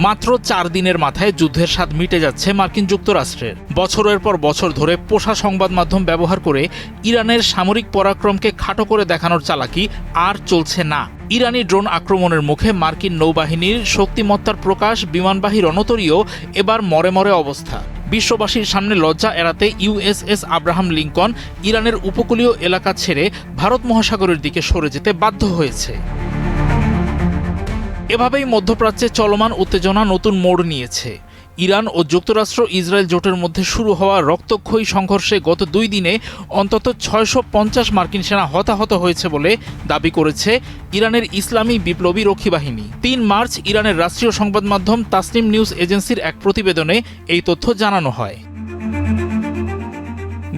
মাত্র 4 দিনের মাথায় যুদ্ধের স্বাদ মিটে যাচ্ছে মার্কিন যুক্তরাষ্ট্রের। বছরের পর বছর ধরে পোষা সংবাদ মাধ্যম ব্যবহার করে ইরানের সামরিক পরাক্রমকে খাটো করে দেখানোর চালাকি আর চলছে না। ইরানি ড্রোন আক্রমণের মুখে মার্কিন নৌবাহিনীর শক্তিমত্তার প্রকাশ, বিমানবাহী রণতরীও এবার মরে মরে অবস্থা। বিশ্ববাসীর সামনে লজ্জা এড়াতে ইউএসএস আব্রাহাম লিঙ্কন ইরানের উপকূলীয় এলাকা ছেড়ে ভারত মহাসাগরের দিকে সরে যেতে বাধ্য হয়েছে। এভাবেই মধ্যপ্রাচ্যে চলমান উত্তেজনা নতুন মোড় নিয়েছে। ইরান ও যুক্তরাষ্ট্র ইসরায়েল জোটের মধ্যে শুরু হওয়া রক্তক্ষয়ী সংঘর্ষে গত 2 দিনে অন্তত 650 মার্কিন সেনা হতাহত হয়েছে বলে দাবি করেছে ইরানের ইসলামী বিপ্লবী রক্ষী বাহিনী। 3 মার্চ ইরানের রাষ্ট্রীয় সংবাদ মাধ্যম তাসনিম নিউজ এজেন্সির এক প্রতিবেদনে এই তথ্য জানানো হয়।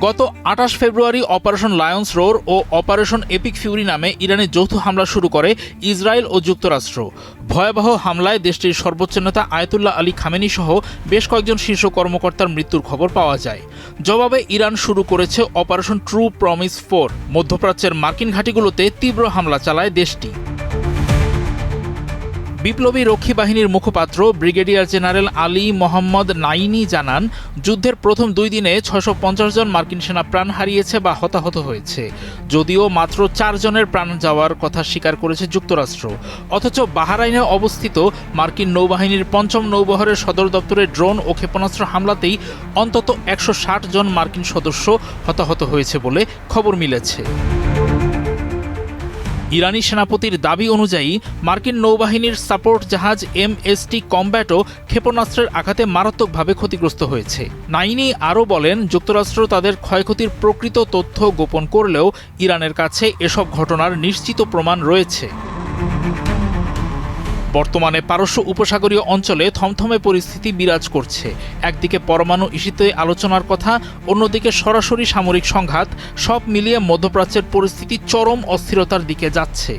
গত 28 ফেব্রুয়ারি অপারেশন লায়ন্স রোর ও অপারেশন এপিক ফিউরি নামে ইরানে যৌথ হামলা শুরু করে ইসরায়েল ও যুক্তরাষ্ট্র। ভয়াবহ হামলায় দেশটির সর্বোচ্চ নেতা আয়াতুল্লাহ আলী খামেনি সহ বেশ কয়েকজন শীর্ষ কর্মকর্তার মৃত্যুর খবর পাওয়া যায়। জবাবে ইরান শুরু করেছে অপারেশন ট্রু প্রমিস 4। মধ্যপ্রাচ্যের মার্কিন ঘাঁটিগুলোতে তীব্র হামলা চালায় দেশটি। বিপ্লবী রক্ষী বাহিনীর মুখপাত্র ব্রিগেডিয়ার জেনারেল আলী মোহাম্মদ নাইনি জানান, যুদ্ধের প্রথম 2 দিনে 650 জন মার্কিন সেনা প্রাণ হারিয়েছে বা হতাহত হয়েছে। যদিও মাত্র 4 জনের প্রাণ যাওয়ার কথা স্বীকার করেছে যুক্তরাষ্ট্র। অথচ বাহরাইনে অবস্থিত মার্কিন নৌবাহিনীর 5ম নৌবহরের সদর দপ্তরে ড্রোন ও ক্ষেপণাস্ত্র হামলাতেই অন্তত 160 জন মার্কিন সদস্য হতাহত হয়েছে বলে খবর মিলেছে। ইরানি সেনাপতির দাবি অনুযায়ী মার্কিন নৌবাহিনীর সাপোর্ট জাহাজ MST কমব্যাটও ক্ষেপণাস্ত্রের আঘাতে মারাত্মকভাবে ক্ষতিগ্রস্ত হয়েছে। নাইনি আরও বলেন, যুক্তরাষ্ট্র তাদের ক্ষয়ক্ষতির প্রকৃত তথ্য গোপন করলেও ইরানের কাছে এসব ঘটনার নিশ্চিত প্রমাণ রয়েছে। বর্তমানে পারস্য উপসাগরীয় অঞ্চলে থমথমে পরিস্থিতি বিরাজ করছে। একদিকে পরমাণু ইস্যুতে আলোচনার কথা, অন্যদিকে সরাসরি সামরিক সংঘাত। সব মিলিয়ে মধ্যপ্রাচ্যের পরিস্থিতি চরম অস্থিরতার দিকে যাচ্ছে।